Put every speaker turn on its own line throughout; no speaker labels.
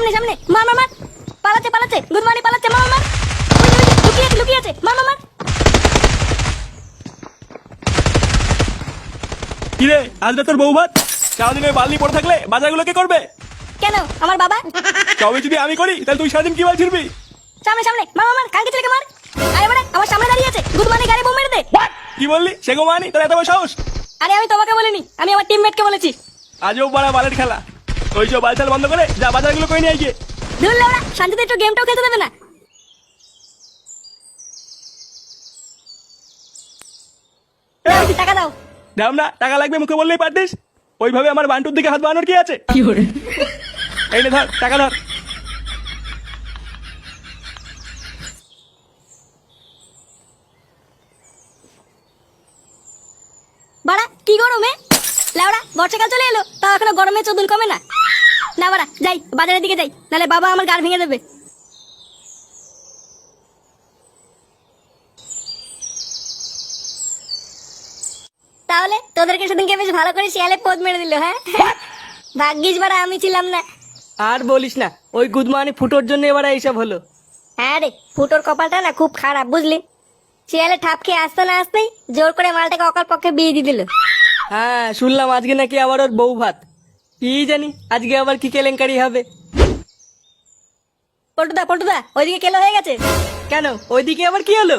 সামনে সামনে, মার মার মার। পালাচ্ছে পালাচ্ছে, গুদমানি পালাচ্ছে, মার মার। ওই যে, লুকিয়ে আছে লুকিয়ে আছে, মার মার মার।
কি রে, আজ তোর বউ ভাত? সারাদিন ওই বালতি পড়ে থাকলে বাজারগুলো কে করবে?
কেন আমার বাবা?
তবে যদি আমি করি তাহলে তুই সারাদিন কি বাল ছিড়বি?
সামনে সামনে, মার মার মার, কালকে ছেলেকে মার। আরে বাড়া, আমার সামনে দাঁড়িয়ে আছে, গুদমানি গাড়ি বোম মেরে দে।
কি বললি? সে গো মানি, তোর এত বড় সাহস?
আরে আমি তোমাকে বলিনি, আমি আমার টিমমেটকে বলেছি।
আজও বড় বালের খেলা। ওই যে বালচাল বন্ধ করে যা বাজারগুলো করে নিয়ে আয় গিয়ে।
ধুর লেওড়া, শান্তিতে একটু গেমটাও খেলতে দেবে না। টাকা দাও।
দাম না, টাকা লাগবে মুখে বললেই পারতিস। ওইভাবে আমার বান্টুর দিকে হাত বাড়ানোর কি আছে? এই নে ধর, টাকা ধর।
বাড়া কি গরমে, লেওড়া বর্ষাকাল চলে এলো তাও এখনো গরমে চোদন কমে না। না বাড়া যাই, বাজারের দিকে যাই, নাহলে বাবা আমার গাড় ভেঙে দেবে। তাহলে তোদেরকে সেদিনকে বেশ ভালো করে শিয়ালে পোদ মেরে দিল, হ্যাঁ? ভাগ্যিস বাড়া আমি ছিলাম না।
আর বলিস না, ওই গুদমানি ফুটোর জন্য এবার এইসব হলো।
হ্যাঁ রে, ফুটোর কপালটা না খুব খারাপ, বুঝলি? শিয়ালে ঠাপ খেয়ে আসতে না আসতেই জোর করে মালটাকে অকাল পক্ষে বিয়ে দিয়ে দিল।
হ্যাঁ, শুনলাম আজকে নাকি আবার ওর বউ ভাত। কি জানি আজকে আবার কি কেলেঙ্কারি হবে।
পল্টুদা পল্টুদা, ওইদিকে কেলো হয়ে গেছে।
কেন, ওইদিকে আবার কি হলো?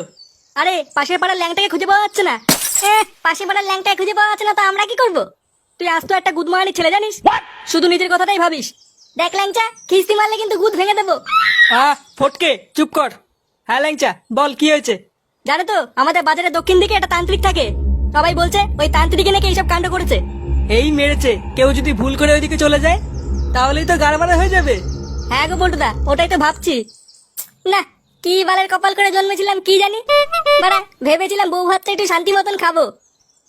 আরে পাশের পাড়ার ল্যাংটাকে খুঁজে পাওয়া যাচ্ছে না। পাশের পাড়ার ল্যাংটাকে খুঁজে পাওয়া যাচ্ছে না, তো আমরা কি করব? তুই আজ তো একটা গুদমানি ছেলে, জানিস? শুধু নিজের কথাটাই ভাবিস। দেখ ল্যাংচা, খিস্তি মারলে কিন্তু গুদ ভেঙে দেবো।
ফটকে চুপ কর। হ্যাঁ ল্যাংচা, বল কি হয়েছে?
জানো তো, আমাদের বাজারের দক্ষিণ দিকে একটা তান্ত্রিক থাকে। সবাই বলছে ওই তান্ত্রিকে নাকি এইসব কাণ্ড করেছে।
এই মেরেছে, কেউ যদি ভুল করে ওইদিকে চলে যায় তাহলেই তো গাড়মারা হয়ে যাবে।
হ্যাঁ গো পল্টুদা, ওটাই তো ভাবছি। না, কি বালের কপাল করে জন্মেছিলাম কি জানি। বাড়া, ভেবেছিলাম বউ ভাতটা একটু শান্তি মতন খাবো,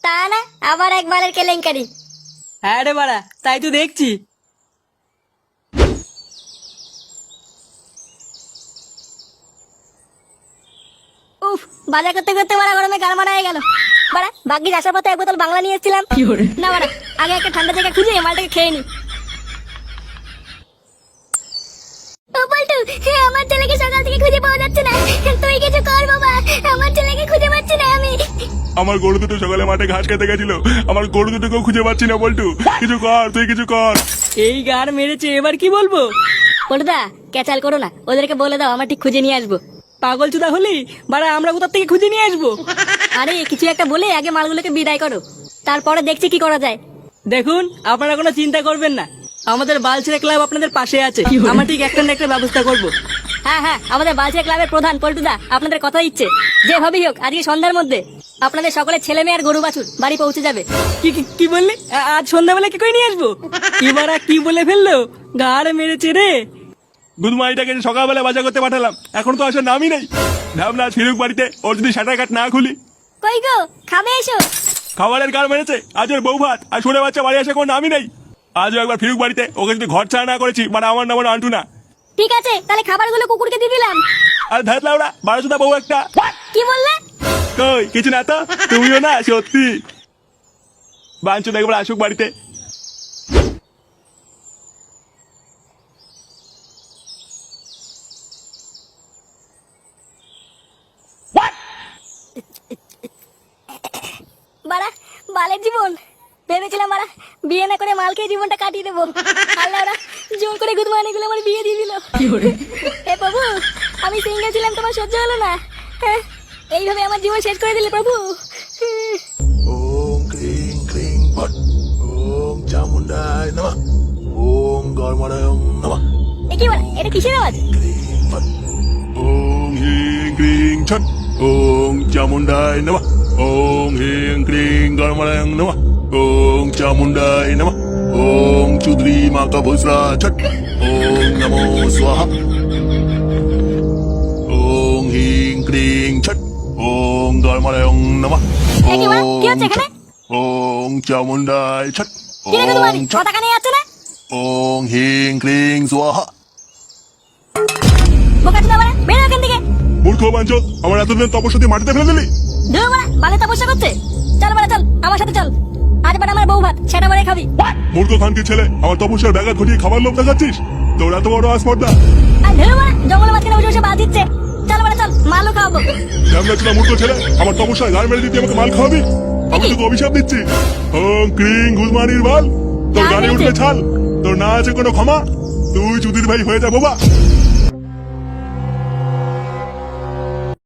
তা না আবার এক বালের কেলেঙ্কারি।
হ্যাঁ রে বাড়া, তাই তো দেখছি।
উফ, বাজার করতে করতে বাড়া গরমে গাল মারা হয়ে গেল। বাড়া, ভাগ্যিস আসার পথে এক বোতল বাংলা নিয়ে এসেছিলাম। না বাড়া, আগে একটা ঠান্ডা জায়গা খুঁজে মালটাকে খেয়ে নি। ও পল্টু, আমার ছেলেকে সকাল থেকে খুঁজে পাওয়া যাচ্ছে না। তুই কিছু কর বাবা, আমার ছেলেকে খুঁজে পাচ্ছি না আমি।
আমার গরু দুটো সকালে মাঠে ঘাস খেতে গেছিল, আমার গরু দুটোকেও খুঁজে পাচ্ছি না। বল্টু, কিছু কর, তুই কিছু কর।
এই গার মেরেছে, এবার কি বলবো?
পল্টুদা, ক্যাচাল করো না, ওদেরকে বলে দাও আমরা ঠিক খুঁজে নিয়ে আসবো।
পাগল চুদা হলি বাড়া, আমরা কোথা থেকে খুঁজে নিয়ে আসবো?
আরে কিছু একটা বলে আগে মালগুলোকে বিদায় করো, তারপরে দেখছি কি করা যায়।
দেখুন, আপনারা কোনো চিন্তা করবেন না, আমাদের বালছেড়ে ক্লাব আপনাদের পাশে আছে। আমরা ঠিক একটা না একটা ব্যবস্থা করব।
হ্যাঁ হ্যাঁ, আমাদের বালচিয়া ক্লাবের প্রধান পল্টুদা আপনাদের কথা দিচ্ছে। যেভাবেই হোক আজকে সন্ধ্যার মধ্যে আপনাদের সকলের ছেলে মেয়ে আর গরু বাছুর বাড়ি পৌঁছে যাবে।
কি কি কি বললি? আজ সন্ধ্যাবেলা কি করে নিয়ে আসবো? এবার কি বলে ফেললো, গাড় মেরেছে রে।
গুদমাইটাকে সকালবেলা বাজার করতে পাঠালাম, এখন তো আসার নামই নেই। ভাবনা ফিরুক বাড়িতে, ওর যদি শাটার কাট না খুলি।
কই গো, খাবে এসো।
খাবারের গাল মেরেছে, আজ ওর বউ ভাত আর ছোট বাচ্চা বাড়ি আসে কোনো নামই নেই। আজও একবার ফিরুক বাড়িতে, ওকে যদি ঘর ছাড়া না করেছি মানে আমার নাম আন্টু না।
ঠিক আছে, তাহলে খাবারগুলো কুকুরকে দিয়ে দিলাম।
আর ধাত লাউড়া, 12টা বউ একটা।
কি বললে?
কই কিছু না তো, তুমিও না সত্যি। বাঞ্চন একবার আসুক বাড়িতে।
বাড়া, বালের জীবন। ভেবেছিলাম বাড়া বিয়ে না করে মাল খেয়ে জীবনটা কাটিয়ে দেবো। আল্লাহ ওরা জোর করে গুদমানি গুলো আমার বিয়ে দিয়ে দিল। হে প্রভু, আমি সিঙ্গেল ছিলাম, তোমার সহ্য হলো না। হ্যাঁ, এইভাবে আমার জীবন শেষ করে দিলে প্রভু।
ওম ক্রিং ক্রিং ফট ওম চামুন্ডায় নমঃ ওম গর্মণায় নমঃ
এ কি বলা, এটা কিসের আওয়াজ?
ক্রিং ফট
ওম হিং ক্রিং ছট ওম চামুন্ডায় নমঃ ওম হিং ক্রিং গর্মণায় নমঃ ওম চামুন্ডায় নমঃ ওম চুদ্রি মাকা ভুসরা ছট ওম নমো স্বাহা ওম হিং ক্রিং ছট ওম গর্মণায় নমঃ
এ কি বলা, কি হচ্ছে এখানে?
ওম চামুন্ডায় ছট
কি রে গুদমানি,
ওম ছট
কথা কানে যাচ্ছে না?
ওম হিং ক্রিং স্বাহা।
বোকা চোদা বাড়া, বেরো এখান থেকে।
মূর্খ বাঞ্চত, আমার এতদিন তপস্যাতে মাটিতে ফেলে দিলি।
ধুর বাড়া, বালে তপস্যা করছে। চল বাড়া চল, আমার সাথে চল। আজ বাড়া আমার বউ ভাত সেটা বাড়ি খাবি।
মূর্খ খানকে ছেলে, আমার তপস্যার ব্যাঘাত ঘটিয়ে খাবার লোভ দেখাচ্ছিস। তোরা তো বড় আসপর্দা।
আর ধরো মারা জঙ্গলের মাঝখানে বসে বসে বাদ দিচ্ছে। চল মারা চল, মালও খাওয়াবো।
আমরা ছিলাম মূর্খ ছেলে, আমার তপস্যায় গায়ে মেরে দিতে আমাকে মাল খাওয়াবি? আমি তোকে অভিশাপ দিচ্ছি। ওং ক্রিং গুদমানির বাল, তোর
যা
গানে
হয়েছে?
উঠবে ছাল, তোর না আছে কোনো ক্ষমা, তুই চুদির ভাই হয়ে যা বাবা।